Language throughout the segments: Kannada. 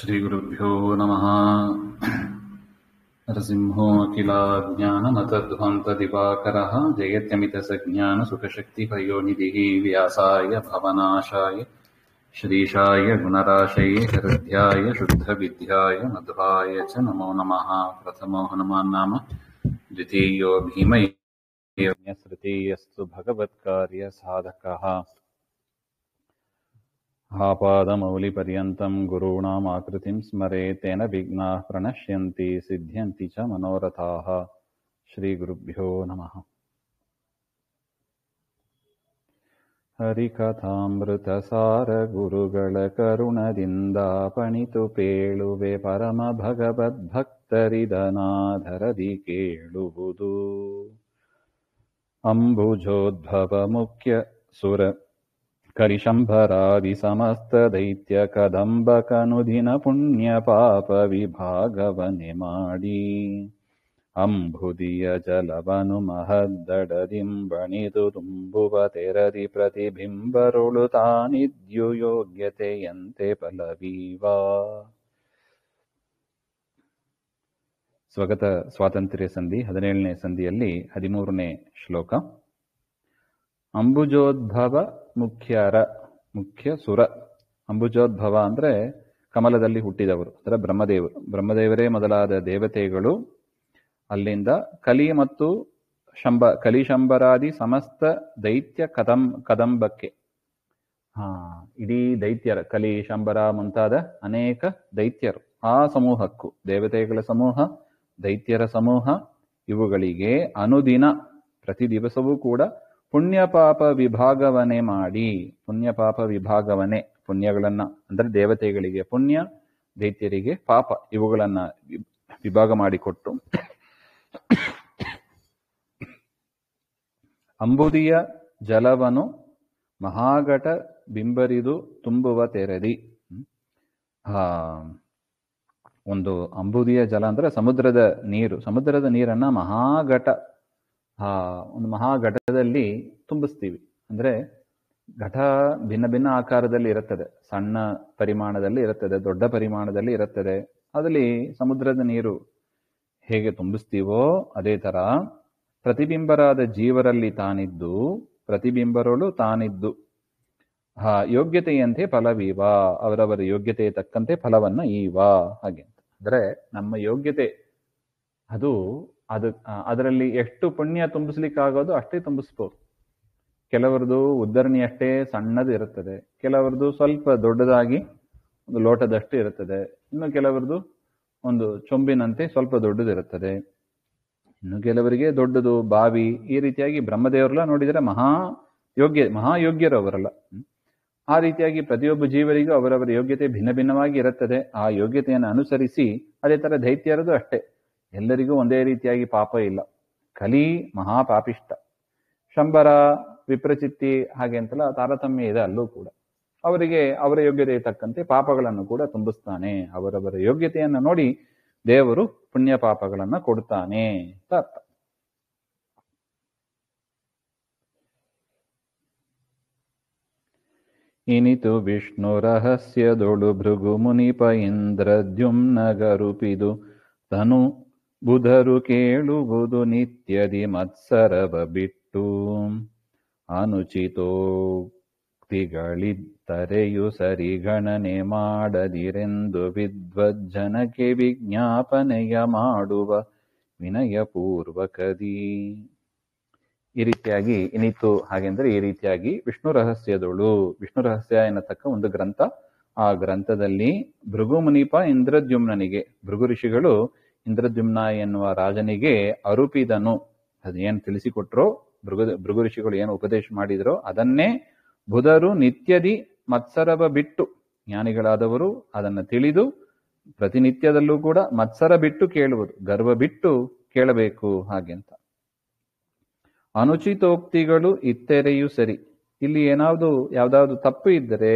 ಶ್ರೀಗುರುಭ್ಯೋ ನಮಃ. ನರಸಿಂಹೋऽಖಿಲಾಜ್ಞಾನನತಧ್ವಾन्तದಿವಾಕರः ಜಯತ್ಯಮಿತಸಜ್ಞಾನಸುಖಶಕ್ತಿಪಯೋನಿಧಿः ವ್ಯಾಸಾಯ ಭವನಾಶಾಯ ಶ್ರೀಶಾಯ ಗುಣರಾಶये ಹೃದ್ಯಾಯ ಶುದ್ಧವಿದ್ಯಾಯ ಮಧ್ವಾಯ ಚ ನಮೋ ನಮಃ. ಪ್ರಥಮೋ ಹನುಮಾನ್ ನಾಮ ದ್ವಿತೀಯೋ ಭೀಮೈರ್ಯಸ್ತೃತೀಯಸ್ತು ಭಗವತ್ಕಾರ್ಯ ಸಾಧಕಃ. ಆಪಾದಮೌಲಿಪರ್ಯಂతం ಗುರುಣಾಂ ಆಕೃತಿಂ ಸ್ಮರೇತ್ ತೇನ ವಿಘ್ನಾಃ ಪ್ರಣಶ್ಯಂತಿ ಸಿದ್ಧ್ಯಂತಿ ಚ ಮನೋರಥಾಃ. ಶ್ರೀಗುರುಭ್ಯೋ ನಮಃ. ಹರಿಕಥಾಮೃತಸಾರ ಗುರುಗಳ ಕರುಣದಿಂದ ಪಣಿತು ಪೇಳುವೆ ಪರಮ ಭಗವದ್ಭಕ್ತರಿದನಾಧರದಿ ಕೇಳುವುದು. ಅಂಬುಜೋದ್ಭವ ಮುಖ್ಯ ಸುರ ಕರಿಶಂಭರಾದಿ ಸಮಸ್ತ ದೈತ್ಯ ಕದಂಬಕನುದಿನ ಪುಣ್ಯ ಪಾಪ ವಿಭಾಗವನೆ ಮಾಡಿ ಅಂಬುದಿಯ ಜಲವನು ಮಹದ್ದಡದಿಂಬಣಿದು ತುಂಬುವ ತೆರದಿ ಪ್ರತಿಬಿಂಬರುಳು ತಾನಿದ್ಯು ಯೋಗ್ಯತೆಯಂತೆ ಫಲವೀವಾ. ಸ್ವಗತ ಸ್ವಾತಂತ್ರ್ಯ ಸಂಧಿ 17ನೇ ಸಂಧಿಯಲ್ಲಿ 13ನೇ ಶ್ಲೋಕ. ಅಂಬುಜೋದ್ಭವ ಮುಖ್ಯ ಸುರ. ಅಂಬುಜೋದ್ಭವ ಅಂದ್ರೆ ಕಮಲದಲ್ಲಿ ಹುಟ್ಟಿದವರು, ಅಂದರೆ ಬ್ರಹ್ಮದೇವರು. ಬ್ರಹ್ಮದೇವರೇ ಮೊದಲಾದ ದೇವತೆಗಳು ಅಲ್ಲಿಂದ ಕಲಿ ಮತ್ತು ಕಲಿಶಂಬರಾದಿ ಸಮಸ್ತ ದೈತ್ಯ ಕದಂಬಕ್ಕೆ, ಇಡೀ ದೈತ್ಯರ ಕಲಿ ಶಂಬರ ಮುಂತಾದ ಅನೇಕ ದೈತ್ಯರು, ಆ ಸಮೂಹಕ್ಕೂ, ದೇವತೆಗಳ ಸಮೂಹ, ದೈತ್ಯರ ಸಮೂಹ, ಇವುಗಳಿಗೆ ಅನುದಿನ ಪ್ರತಿ ದಿವಸವೂ ಕೂಡ ಪುಣ್ಯಪಾಪ ವಿಭಾಗವನೆ ಮಾಡಿ, ಪುಣ್ಯಪಾಪ ವಿಭಾಗವನೆ, ಪುಣ್ಯಗಳನ್ನ ಅಂದ್ರೆ ದೇವತೆಗಳಿಗೆ ಪುಣ್ಯ, ದೈತ್ಯರಿಗೆ ಪಾಪ, ಇವುಗಳನ್ನ ವಿಭಾಗ ಮಾಡಿಕೊಟ್ಟು ಅಂಬುದಿಯ ಜಲವನು ಮಹಾಘಟ ಬಿಂಬರಿದು ತುಂಬುವ ತೆರದಿ. ಒಂದು ಅಂಬುದಿಯ ಜಲ ಅಂದ್ರೆ ಸಮುದ್ರದ ನೀರು. ಸಮುದ್ರದ ನೀರನ್ನ ಮಹಾಘಟ, ಒಂದು ಮಹಾಘಟದಲ್ಲಿ ತುಂಬಿಸ್ತೀವಿ. ಅಂದ್ರೆ ಘಟ ಭಿನ್ನ ಭಿನ್ನ ಆಕಾರದಲ್ಲಿ ಇರುತ್ತದೆ, ಸಣ್ಣ ಪರಿಮಾಣದಲ್ಲಿ ಇರುತ್ತದೆ, ದೊಡ್ಡ ಪರಿಮಾಣದಲ್ಲಿ ಇರುತ್ತದೆ. ಅದರಲ್ಲಿ ಸಮುದ್ರದ ನೀರು ಹೇಗೆ ತುಂಬಿಸ್ತೀವೋ ಅದೇ ತರ ಪ್ರತಿಬಿಂಬರಾದ ಜೀವರಲ್ಲಿ ತಾನಿದ್ದು, ಪ್ರತಿಬಿಂಬರಳು ತಾನಿದ್ದು ಯೋಗ್ಯತೆಯಂತೆ ಫಲವೀವಾ, ಅವರವರ ಯೋಗ್ಯತೆಯ ತಕ್ಕಂತೆ ಫಲವನ್ನ ಈವಾ. ಹಾಗೆ ಅಂದ್ರೆ ನಮ್ಮ ಯೋಗ್ಯತೆ ಅದರಲ್ಲಿ ಎಷ್ಟು ಪುಣ್ಯ ತುಂಬಿಸ್ಲಿಕ್ಕಾಗೋದು ಅಷ್ಟೇ ತುಂಬಿಸ್ಬೋದು. ಕೆಲವರದು ಉದ್ದರಣಿ ಅಷ್ಟೇ ಸಣ್ಣದು ಇರುತ್ತದೆ, ಕೆಲವರದು ಸ್ವಲ್ಪ ದೊಡ್ಡದಾಗಿ ಒಂದು ಲೋಟದಷ್ಟು ಇರುತ್ತದೆ, ಇನ್ನು ಕೆಲವರದು ಒಂದು ಚೊಂಬಿನಂತೆ ಸ್ವಲ್ಪ ದೊಡ್ಡದಿರುತ್ತದೆ, ಇನ್ನು ಕೆಲವರಿಗೆ ದೊಡ್ಡದು ಬಾವಿ. ಈ ರೀತಿಯಾಗಿ ಬ್ರಹ್ಮದೇವರೆಲ್ಲ ನೋಡಿದರೆ ಮಹಾಯೋಗ್ಯರು ಅವರೆಲ್ಲ. ಆ ರೀತಿಯಾಗಿ ಪ್ರತಿಯೊಬ್ಬ ಜೀವರಿಗೂ ಅವರವರ ಯೋಗ್ಯತೆ ಭಿನ್ನ ಭಿನ್ನವಾಗಿ ಇರುತ್ತದೆ. ಆ ಯೋಗ್ಯತೆಯನ್ನು ಅನುಸರಿಸಿ ಅದೇ ತರ ದೈತ್ಯರದು ಅಷ್ಟೇ, ಎಲ್ಲರಿಗೂ ಒಂದೇ ರೀತಿಯಾಗಿ ಪಾಪ ಇಲ್ಲ. ಕಲಿ ಮಹಾಪಾಪಿಷ್ಟ, ಶಂಬರ ವಿಪ್ರಚಿತ್ತಿ ಹಾಗೆ ಅಂತೆಲ್ಲ ತಾರತಮ್ಯ ಇದೆ ಅಲ್ಲೂ ಕೂಡ. ಅವರಿಗೆ ಅವರ ಯೋಗ್ಯತೆಗೆ ತಕ್ಕಂತೆ ಪಾಪಗಳನ್ನು ಕೂಡ ತುಂಬಿಸ್ತಾನೆ. ಅವರವರ ಯೋಗ್ಯತೆಯನ್ನು ನೋಡಿ ದೇವರು ಪುಣ್ಯ ಪಾಪಗಳನ್ನ ಕೊಡ್ತಾನೆ ಅಂತ ಅರ್ಥ. ಇನಿತು ವಿಷ್ಣು ರಹಸ್ಯದೊಳು ಭೃಗು ಮುನಿಪ ಇಂದ್ರದ್ಯುಮ್ನಗರುಪಿದು ತನು ಬುಧರು ಕೇಳುವುದು ನಿತ್ಯದಿ ಮತ್ಸರವ ಬಿಟ್ಟು ಅನುಚಿತೋಕ್ತಿಗಳಿದ್ದರೆಯು ಸರಿ ಗಣನೆ ಮಾಡದಿರೆಂದು ವಿದ್ವಜ್ಜನಕ್ಕೆ ವಿಜ್ಞಾಪನೆಯ ಮಾಡುವ ವಿನಯಪೂರ್ವಕದಿ. ಈ ರೀತಿಯಾಗಿ ಇನಿತು ಹಾಗೆಂದ್ರೆ ಈ ರೀತಿಯಾಗಿ ವಿಷ್ಣು ರಹಸ್ಯದೊಳು, ವಿಷ್ಣು ರಹಸ್ಯ ಎನ್ನತಕ್ಕ ಒಂದು ಗ್ರಂಥ, ಆ ಗ್ರಂಥದಲ್ಲಿ ಭೃಗು ಮುನಿಪ ಇಂದ್ರದ್ಯುಮ್ನನಿಗೆ, ಭೃಗು ಋಷಿಗಳು ಇಂದ್ರದ್ಯುಮ್ನ ಎನ್ನುವ ರಾಜನಿಗೆ ಅರುಪಿದನು, ಅದೇನು ತಿಳಿಸಿಕೊಟ್ರೋ, ಭೃಗು ಋಷಿಗಳು ಏನು ಉಪದೇಶ ಮಾಡಿದ್ರೋ ಅದನ್ನೇ ಬುಧರು ನಿತ್ಯದಿ ಮತ್ಸರವ ಬಿಟ್ಟು, ಜ್ಞಾನಿಗಳಾದವರು ಅದನ್ನು ತಿಳಿದು ಪ್ರತಿನಿತ್ಯದಲ್ಲೂ ಕೂಡ ಮತ್ಸರ ಬಿಟ್ಟು ಕೇಳುವುದು, ಗರ್ವ ಬಿಟ್ಟು ಕೇಳಬೇಕು ಹಾಗೆ ಅಂತ. ಅನುಚಿತೋಕ್ತಿಗಳು ಇತ್ತೆರೆಯೂ ಸರಿ, ಇಲ್ಲಿ ಯಾವ್ದಾದ್ರು ತಪ್ಪು ಇದ್ದರೆ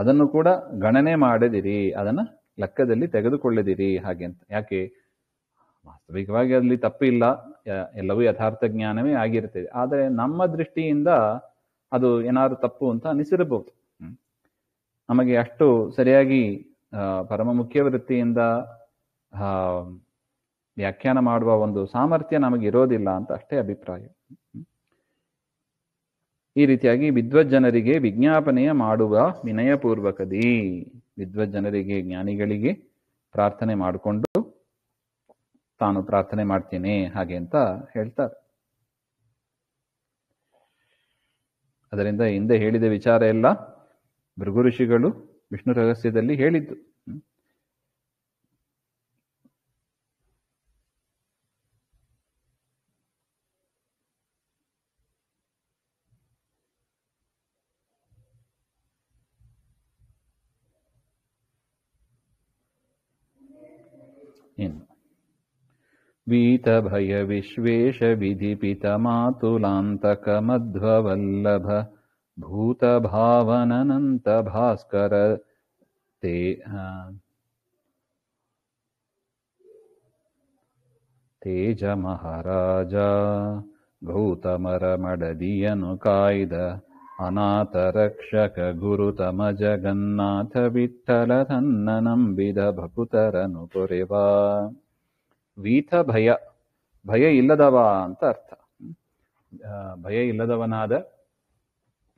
ಅದನ್ನು ಕೂಡ ಗಣನೆ ಮಾಡದಿರಿ, ಅದನ್ನ ಲೆಕ್ಕದಲ್ಲಿ ತೆಗೆದುಕೊಳ್ಳದಿರಿ ಹಾಗೆ ಅಂತ. ಯಾಕೆ? ವಾಸ್ತವಿಕವಾಗಿ ಅಲ್ಲಿ ತಪ್ಪಿಲ್ಲ, ಎಲ್ಲವೂ ಯಥಾರ್ಥ ಜ್ಞಾನವೇ ಆಗಿರ್ತದೆ. ಆದರೆ ನಮ್ಮ ದೃಷ್ಟಿಯಿಂದ ಅದು ಏನಾದ್ರು ತಪ್ಪು ಅಂತ ಅನಿಸಿರಬಹುದು. ನಮಗೆ ಅಷ್ಟು ಸರಿಯಾಗಿ ಪರಮ ಮುಖ್ಯ ವೃತ್ತಿಯಿಂದ ವ್ಯಾಖ್ಯಾನ ಮಾಡುವ ಒಂದು ಸಾಮರ್ಥ್ಯ ನಮಗೆ ಇರೋದಿಲ್ಲ ಅಂತ ಅಷ್ಟೇ ಅಭಿಪ್ರಾಯ. ಈ ರೀತಿಯಾಗಿ ವಿದ್ವಜ್ಜನರಿಗೆ ವಿಜ್ಞಾಪನೆಯ ಮಾಡುವ ವಿನಯಪೂರ್ವಕದಿ, ವಿದ್ವಜ್ಜನರಿಗೆ ಜ್ಞಾನಿಗಳಿಗೆ ಪ್ರಾರ್ಥನೆ ಮಾಡಿಕೊಂಡು ತಾನು ಪ್ರಾರ್ಥನೆ ಮಾಡ್ತೇನೆ ಹಾಗೆ ಅಂತ ಹೇಳ್ತಾರೆ. ಅದರಿಂದ ಹಿಂದೆ ಹೇಳಿದ ವಿಚಾರ ಎಲ್ಲ ಭೃಗು ಋಷಿಗಳು ವಿಷ್ಣು ರಹಸ್ಯದಲ್ಲಿ ಹೇಳಿದ್ದು. ಇನ್ನು ವೀತಭಯ ವಿಶ್ವೇಶ ವಿಧಿಪಿತ ಮಾತುಲಾಂತಕ ಮಧ್ವವಲ್ಲಭ ಭೂತ ಭಾವನನಂತ ಭಾಸ್ಕರ ತೇಜ ಮಹಾರಾಜ ಗೌತಮರ ಮಡದಿಯನು ಕಾಯ್ದ ಅನಾಥ ರಕ್ಷಕ ಗುರುತಮ ಜಗನ್ನಾಥ ವಿಠ್ಠಲ ತನ್ನ ನಂಬಿದ ಭಕುತರನು ಪೊರೆವ. ವೀತ ಭಯ, ಭಯ ಇಲ್ಲದವ ಅಂತ ಅರ್ಥ. ಭಯ ಇಲ್ಲದವನಾದ,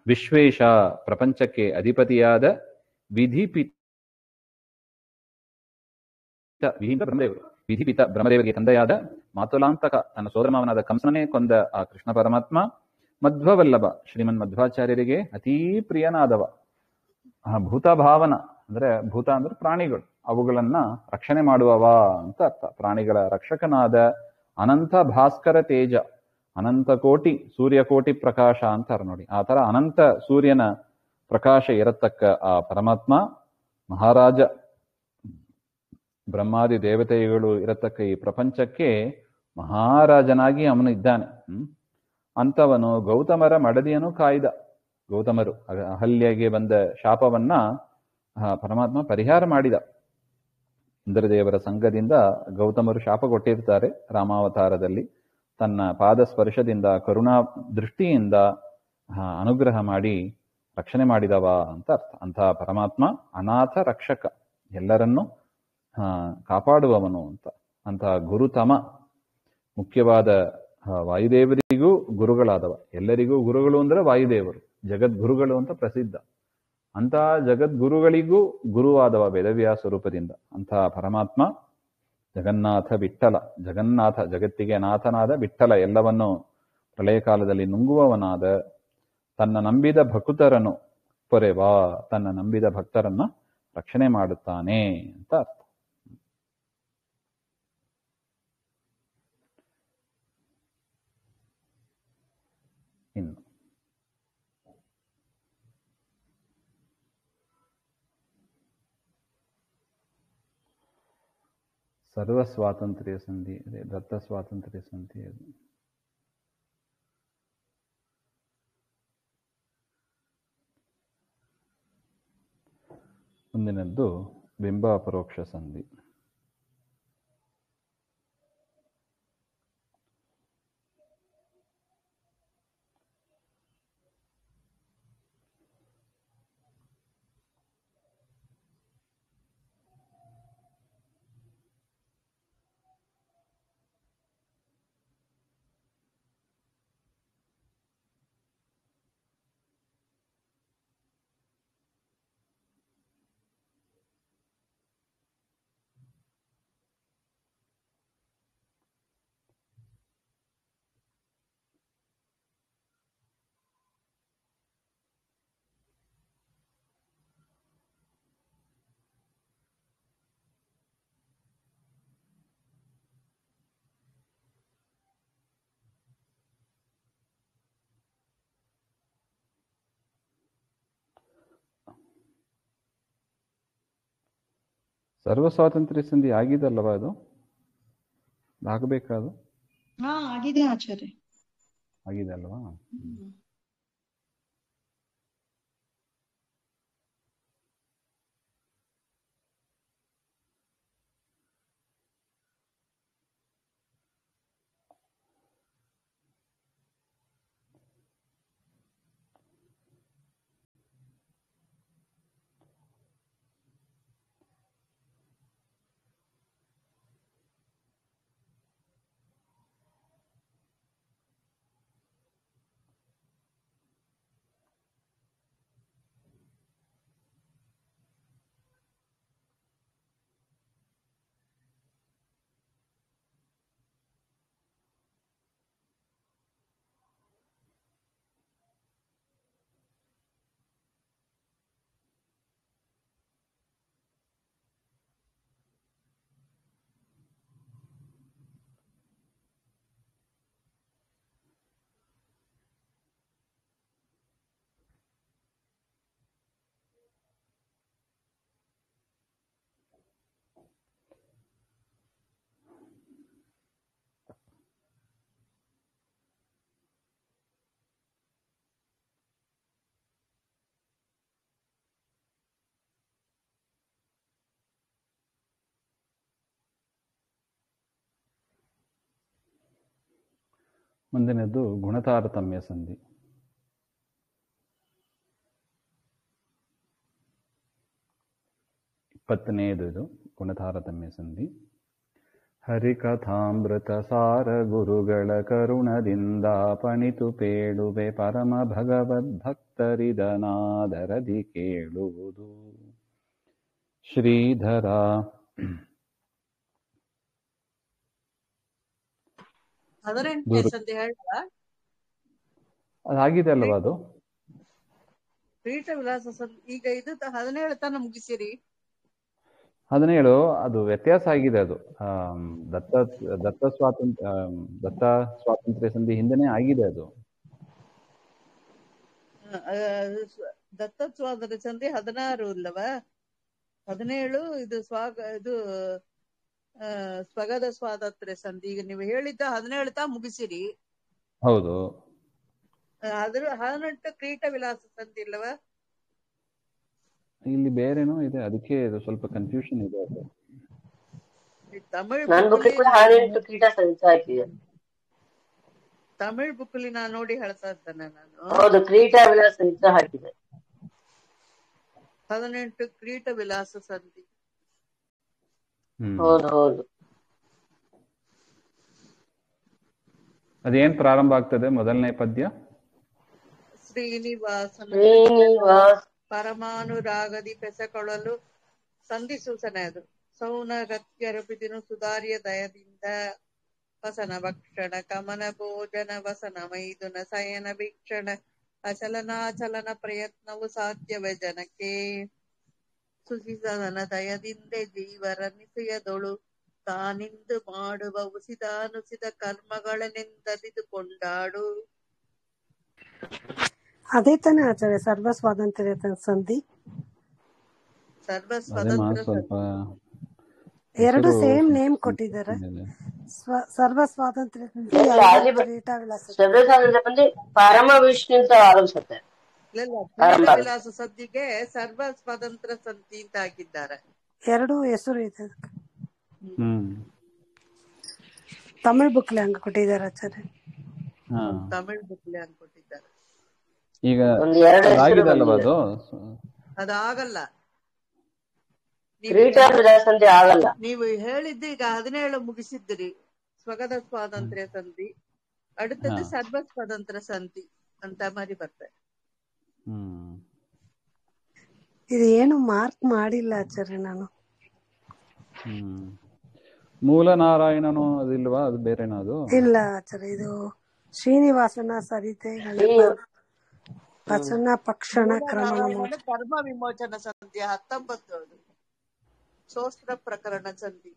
ವಿಶ್ವೇಶ ಪ್ರಪಂಚಕ್ಕೆ ಅಧಿಪತಿಯಾದ, ವಿಧಿಪಿತ ಬ್ರಹ್ಮದೇವರು, ವಿಧಿಪಿತ ಬ್ರಹ್ಮದೇವರಿಗೆ ತಂದೆಯಾದ, ಮಾತುಲಾಂತಕ ತನ್ನ ಸೋದರಮಾವನಾದ ಕಂಸನೇ ಕೊಂದ ಆ ಕೃಷ್ಣ ಪರಮಾತ್ಮ, ಮಧ್ವವಲ್ಲಭ ಶ್ರೀಮನ್ ಮಧ್ವಾಚಾರ್ಯರಿಗೆ ಅತೀ ಪ್ರಿಯನಾದವ, ಭೂತಭಾವನ ಅಂದ್ರೆ ಭೂತ ಅಂದ್ರೆ ಪ್ರಾಣಿಗಳು, ಅವುಗಳನ್ನ ರಕ್ಷಣೆ ಮಾಡುವವ ಅಂತ ಅರ್ಥ. ಪ್ರಾಣಿಗಳ ರಕ್ಷಕನಾದ ಅನಂತ ಭಾಸ್ಕರ ತೇಜ, ಅನಂತ ಕೋಟಿ ಸೂರ್ಯಕೋಟಿ ಪ್ರಕಾಶ ಅಂತಾರೆ ನೋಡಿ, ಆ ತರ ಅನಂತ ಸೂರ್ಯನ ಪ್ರಕಾಶ ಇರತಕ್ಕ ಆ ಪರಮಾತ್ಮ ಮಹಾರಾಜ, ಬ್ರಹ್ಮಾದಿ ದೇವತೆಗಳು ಇರತಕ್ಕ ಈ ಪ್ರಪಂಚಕ್ಕೆ ಮಹಾರಾಜನಾಗಿ ಅವನು ಇದ್ದಾನೆ. ಅಂತವನು ಗೌತಮರ ಮಡದಿಯನ್ನು ಕಾಯ್ದ. ಗೌತಮರು ಅಹಲ್ಯೆಗೆ ಬಂದ ಶಾಪವನ್ನ ಪರಮಾತ್ಮ ಪರಿಹಾರ ಮಾಡಿದ. ಇಂದ್ರದೇವರ ಸಂಘದಿಂದ ಗೌತಮರು ಶಾಪ ಕೊಟ್ಟಿರ್ತಾರೆ ರಾಮಾವತಾರದಲ್ಲಿ. ತನ್ನ ಪಾದ ಸ್ಪರ್ಶದಿಂದ ಕರುಣಾ ದೃಷ್ಟಿಯಿಂದ ಅನುಗ್ರಹ ಮಾಡಿ ರಕ್ಷಣೆ ಮಾಡಿದವ ಅಂತ ಅರ್ಥ. ಅಂತಹ ಪರಮಾತ್ಮ ಅನಾಥ ರಕ್ಷಕ, ಎಲ್ಲರನ್ನೂ ಕಾಪಾಡುವವನು ಅಂತ. ಅಂತಹ ಗುರುತಮ, ಮುಖ್ಯವಾದ ವಾಯುದೇವರಿಗೂ ಗುರುಗಳಾದವ. ಎಲ್ಲರಿಗೂ ಗುರುಗಳು ಅಂದ್ರೆ ವಾಯುದೇವರು, ಜಗದ್ಗುರುಗಳು ಅಂತ ಪ್ರಸಿದ್ಧ. ಅಂತಹ ಜಗದ್ಗುರುಗಳಿಗೂ ಗುರುವಾದವ ವೇದವ್ಯಾಸ ರೂಪದಿಂದ. ಅಂತಹ ಪರಮಾತ್ಮ ಜಗನ್ನಾಥ ವಿಠ್ಠಲ, ಜಗನ್ನಾಥ ಜಗತ್ತಿಗೆ ನಾಥನಾದ ವಿಠ್ಠಲ, ಎಲ್ಲವನ್ನು ಪ್ರಳಯ ಕಾಲದಲ್ಲಿ ನುಂಗುವವನಾದ, ತನ್ನ ನಂಬಿದ ಭಕ್ತರನ್ನು ಪೊರೆವಾ, ತನ್ನ ನಂಬಿದ ಭಕ್ತರನ್ನ ರಕ್ಷಣೆ ಮಾಡುತ್ತಾನೆ ಅಂತ ಅರ್ಥ. ಇನ್ನು ಸರ್ವ ಸ್ವಾತಂತ್ರ್ಯ ಸಂಧಿ, ಅದೇ ದತ್ತ ಸ್ವಾತಂತ್ರ್ಯ ಸಂಧಿ. ಅದು ಮುಂದಿನದ್ದು ಬಿಂಬ ಅಪರೋಕ್ಷ ಸಂಧಿ. ಸರ್ವ ಸ್ವಾತಂತ್ರ್ಯ ಸಂಧಿ ಆಗಿದಲ್ಲವ? ಅದು ಆಗಬೇಕಾದು ಆಗಿದೆ ಆಚಾರ್ಯ, ಆಗಿದೆ ಅಲ್ವಾ? ಮುಂದಿನದ್ದು ಗುಣತಾರತಮ್ಯ ಸಂಧಿ. ಇಪ್ಪತ್ತನೆಯದು ಇದು ಗುಣತಾರತಮ್ಯ ಸಂಧಿ. ಹರಿಕಥಾಮೃತ ಸಾರ ಗುರುಗಳ ಕರುಣದಿಂದ ಪಣಿತು ಪೇಳುವೆ ಪರಮ ಭಗವದ್ಭಕ್ತರಿದನಾದರದಿ ಕೇಳುವುದು. ಶ್ರೀಧರ. ಅದಾಗಿದೆ ಅಲ್ವಾ ಅದು? ಕ್ರೀಟ ವಿಲಾಸ ಈಗ ಇದು 17 ತನ ಮುಗಿಸಿರಿ. 17 ಅದು ವ್ಯತ್ಯಾಸ ಆಗಿದೆ. ಅದು ದತ್ತ ಸ್ವಾತಂತ್ರ್ಯ ಸಂಧಿ ಹಿಂದೆನೆ ಆಗಿದೆ ಅದು. ದತ್ತ ಸ್ವಾತಂತ್ರ್ಯ ಸಂಧಿ 16 ಇಲ್ಲವಾ? 17 ಇದು ಸ್ವಗತ ಸ್ವಾತಂತ್ರ್ಯ ಸಂಧಿ. ಈಗ ನೀವು ಹೇಳಿದ್ದ 17 ತಾ ಮುಗಿಸಿರಿ. ಹೌದು. 18 ಕ್ರೀಟ ವಿಲಾಸ ಸಂಧಿ ಇಲ್ಲವಾ? ಇಲ್ಲಿ ಬೇರೆನೋ ಇದೆ, ಅದಕ್ಕೆ ಇದು ಸ್ವಲ್ಪ ಕನ್ಫ್ಯೂಷನ್ ಇದೆ. ಅದು ತಮಿಳ್ ಬುಕ್ಕಲ್ಲಿ ನಾನು ನೋಡಿ ಹೇಳ್ತಾ ಇದ್ದೇನೆ ನಾನು. ಹೌದು, ಕ್ರೀಟಾ ವಿಲಾಸ ಹಾಕಿದೆ. 18 ಕ್ರೀಟ ವಿಲಾಸ ಸಂಧಿ. ಹೌದು ಹೌದು. ಅದೇನ್ ಪ್ರಾರಂಭ ಆಗ್ತದೆ? ಮೊದಲನೇ ಪದ್ಯ ಶ್ರೀನಿವಾಸನ ಪರಮಾನುರಾಗದಿ ಪೆಸಕೊಳ್ಳಲು ಸಂಧಿ ಸೂಚನೆ. ಅದು ಸೌನಗತ್ಯರಪಿದಿನು ಸುಧಾರ್ಯ ದಯದಿಂದ ವಸನ ಭಕ್ಷಣ ಕಮನ ಭೋಜನ ವಸನ ಮೈದುನ ಸಯನ ಭೀಕ್ಷಣ ಅಚಲನಾಚಲನ ಪ್ರಯತ್ನವು ಸಾಧ್ಯವೇ ಜನಕ್ಕೆ. ಸುಸಿಸದನ ದಯದಿಂದೆ ಜೀವರನಿಸೆಯದೊಳು ತಾನಿಂದು ಮಾಡುವ ಉಸಿದಾನುಸಿದ ಕರ್ಮಗಳನ್ನೆಂದರಿದು ಕೊಂಡಾಡು. ಅದೇ ತಾನೇ ಆಚಾರ್ಯ ಸರ್ವ ಸ್ವಾತಂತ್ರ್ಯ ಸಂಧಿ? ಸರ್ವ ಸ್ವಾತಂತ್ರ್ಯ ಎರಡು ಸೇಮ್ ನೇಮ್ ಕೊಟ್ಟಿದ್ದಾರೆ. ಸರ್ವ ಸ್ವಾತಂತ್ರ್ಯ ಪರಮ ವಿಷ್ಣು ಅಂತ ಆರಂಭಿಸುತ್ತೆ. ವಿಲಾಸ ಸಂಧಿಗೆ ಸರ್ವ ಸ್ವಾತಂತ್ರ್ಯ ಸಂಧಿ ಅಂತ ಹಾಕಿದ್ದಾರೆ. ಎರಡು ಹೆಸರು ಇದೆ. ತಮಿಳ್ ಬುಕ್ಲೆ ಹಂಗ ಕೊಟ್ಟಿದ್ದಾರೆ ಆಚಾರ್ಯ. ತಮಿಳ್ ಬುಕ್ಲೆ ಹಂಗ ಕೊಟ್ಟಿದ್ದಾರೆ. ಈಗ ಅದಾಗಿದಲ್ವಾ ಅದು? ಅದಾಗಲ್ಲ. ನೀವು ಹೇಳಿದ್ದು ಈಗ 17 ಮುಗಿಸಿದ್ರಿ ಸ್ವಗತ ಸ್ವಾತಂತ್ರ್ಯ ಸಂಧಿ. அடுத்தது ಸರ್ವ ಸ್ವಾತಂತ್ರ್ಯ ಸಂಧಿ ಅಂತ ಮರಿ ಬರ್ತದೆ. ಇದು ಏನು ಮಾರ್ಕ್ ಮಾಡಿಲ್ಲ ಆಚಾರ್ಯ ನಾನು. ಮೂಲ ನಾರಾಯಣನು ಅದಿಲ್ವಾ? ಅದು ಬೇರೆನಾ? ಅದು ಇಲ್ಲ ಆಚಾರ್ಯ, ಇದು ಶ್ರೀನಿವಾಸನ ಸರಿತೆ ವಚನ ಪಕ್ಷಣ ಕ್ರಮಣ ಕರ್ಮ ವಿಮೋಚನ ಸಂಧಿ 19 ಅದು ಶೋಸ್ತ್ರ ಪ್ರಕರಣ ಸಂಧಿ.